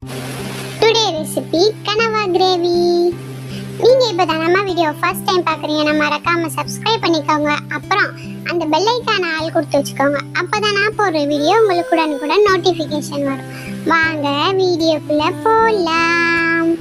Today recipe கனவா gravy. நீங்க இப்பதான் நம்ம வீடியோ ஃபர்ஸ்ட் டைம் பாக்குறீங்கன்னா மறக்காம சப்ஸ்கிரைப் பண்ணிக்கோங்க. அப்புறம் அந்த பெல் ஐகானை ஆல் கொடுத்து வச்சுக்கோங்க. அப்பதான் நான் போடுற வீடியோ உங்களுக்கு உடனுக்குடன் நோட்டிஃபிகேஷன் வரும். வாங்க வீடியோக்குள்ள போலாம்.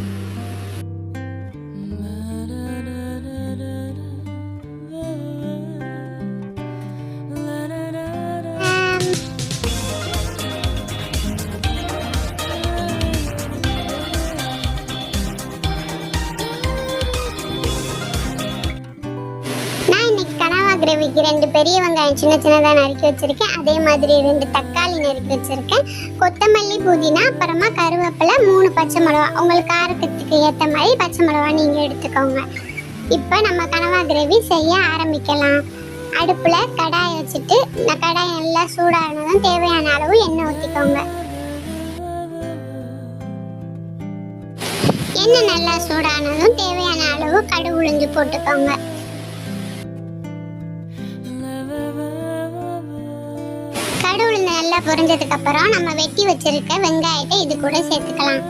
கிரேவிக்கு 2 பெரிய வெங்காயம் சின்ன சின்னதாக நறுக்கி வச்சிருக்கேன். அதே மாதிரி 2 தக்காளி நறுக்கி வச்சிருக்கேன். கொத்தமல்லி, புதினா, அப்புறமா கருவேப்பிலை, 3 பச்சை மிளகா. உங்களுக்கு காரத்துக்கு ஏற்ற மாதிரி பச்சை மிளகா நீங்கள் எடுத்துக்கோங்க. இப்போ நம்ம கனவா கிரேவி செய்ய ஆரம்பிக்கலாம். அடுப்பில் கடாயை வச்சுட்டு இந்த கடாய் நல்லா சூடானதும் தேவையான அளவு எண்ணெய் ஊற்றிக்கோங்க. எண்ணெய் நல்லா சூடானதும் தேவையான அளவு கடுகு உளுந்து போட்டுக்கோங்க. கடுகு நல்லா பொரிஞ்சதுக்கு அப்புறம் நம்ம வெட்டி வச்சிருக்க வெங்காயத்தை இது கூட சேர்த்துக்கலாம்.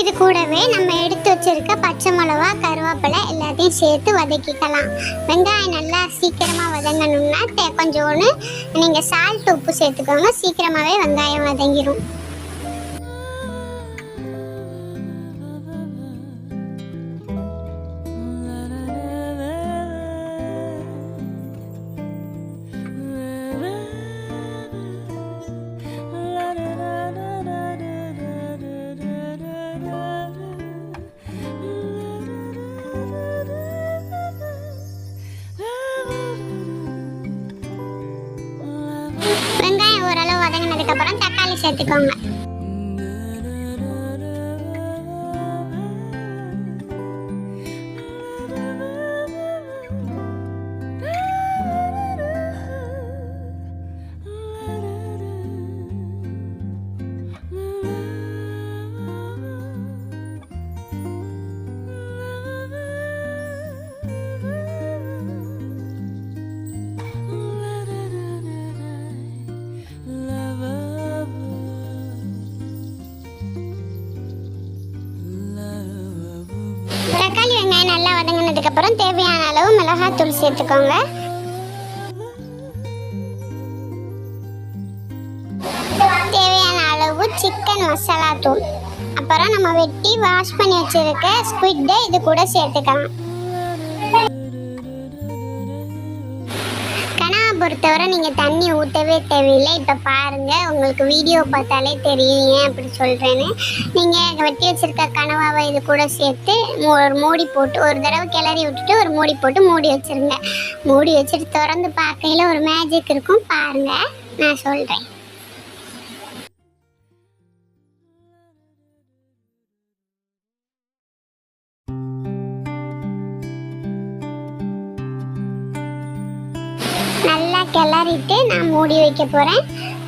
இது கூடவே நம்ம எடுத்து வச்சிருக்க பச்சை மிளகா, கருவேப்பிலை எல்லாத்தையும் சேர்த்து வதக்கிக்கலாம். வெங்காயம் நல்லா சீக்கிரமாக வதங்கணும்னா கொஞ்சோன்னு நீங்கள் சால்ட், உப்பு சேர்த்துக்கோங்க. சீக்கிரமாகவே வெங்காயம் வதங்கிடும். வெங்காயம் ஓரளவு வதங்கினதுக்கு அப்புறம் தக்காளி சேர்த்துக்கோங்க. தக்காளி வெங்காயம் நல்லா வதங்கினதுக்கு அப்புறம் தேவையான அளவு மிளகாத்தூள் சேர்த்துக்கோங்க. தேவையான அளவு சிக்கன் மசாலா தூள், அப்புறம் நம்ம வெட்டி வாஷ் பண்ணி வச்சிருக்க ஸ்குவிட் இது கூட சேர்த்துக்கலாம். பொறுத்தவரை நீங்கள் தண்ணி ஊற்றவே தேவையில்லை. இப்போ பாருங்கள், உங்களுக்கு வீடியோ பார்த்தாலே தெரியும் ஏன் அப்படி சொல்கிறேன்னு. நீங்கள் வெட்டி வச்சுருக்க கனவாவை இது கூட சேர்த்து ஒரு மூடி போட்டு ஒரு தடவை கிளறி விட்டுட்டு ஒரு மூடி போட்டு மூடி வச்சுருங்க. மூடி வச்சுட்டு திறந்து பார்க்கையில் ஒரு மேஜிக் இருக்கும். பாருங்கள், நான் சொல்கிறேன். நல்லா கிளறிட்டு நான் மூடி வைக்க போகிறேன்.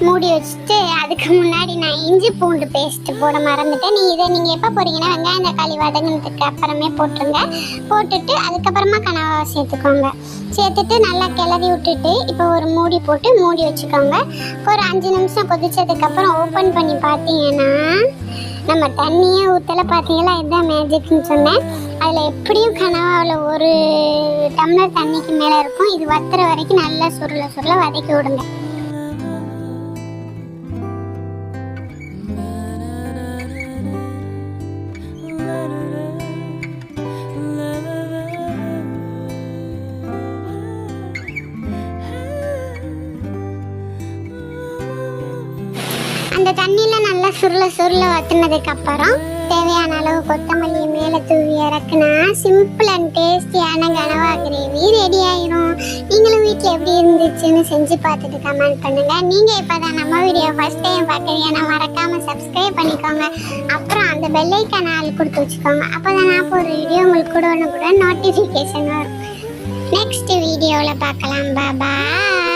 மூடி வச்சுட்டு அதுக்கு முன்னாடி நான் இஞ்சி பூண்டு பேஸ்ட்டு போட மறந்துட்டேன். நீங்கள் எப்போ போகிறீங்கன்னா வெங்காயம் தக்காளி வதங்கினதுக்கு அப்புறமே போட்டுருங்க. போட்டுட்டு அதுக்கப்புறமா கனவா சேர்த்துக்கோங்க. சேர்த்துட்டு நல்லா கிளறி விட்டுட்டு இப்போ ஒரு மூடி போட்டு மூடி வச்சுக்கோங்க. ஒரு 5 நிமிஷம் கொதிச்சதுக்கப்புறம் ஓப்பன் பண்ணி பார்த்தீங்கன்னா நம்ம தண்ணியே ஊற்றலை. பார்த்தீங்களா, இதுதான் மேஜிக்னு சொன்னேன். அதில் எப்படியும் கனவாவில் ஒரு டம்ளர் தண்ணிக்கு மேலே இருக்கும். இது வத்துற வரைக்கும் நல்லா சுருள வதக்கி விடுங்க. அந்த தண்ணியில் நல்லா சுருள வத்துனதுக்கு அப்புறம் தேவையான அளவு கொத்தமல்லி மேலே தூவி இறக்குனா சிம்பிள் அண்ட் டேஸ்டியான கனவா கிரேவி ரெடி ஆயிடும். நீங்களும் வீட்டில் எப்படி இருந்துச்சுன்னு செஞ்சு பார்த்துட்டு கமெண்ட் பண்ணுங்கள். நீங்கள் இப்போ தான் நம்ம வீடியோ ஃபர்ஸ்ட் டைம் பார்க்குறீங்கன்னா மறக்காமல் சப்ஸ்கிரைப் பண்ணிக்கோங்க. அப்புறம் அந்த பெல் ஐகானை ஆல் கொடுத்து வச்சுக்கோங்க. அப்போ தான் நான் போகிற வீடியோ உங்களுக்கு கூட நோட்டிஃபிகேஷன் வரும். நெக்ஸ்ட் வீடியோவில் பார்க்கலாம். பாய்.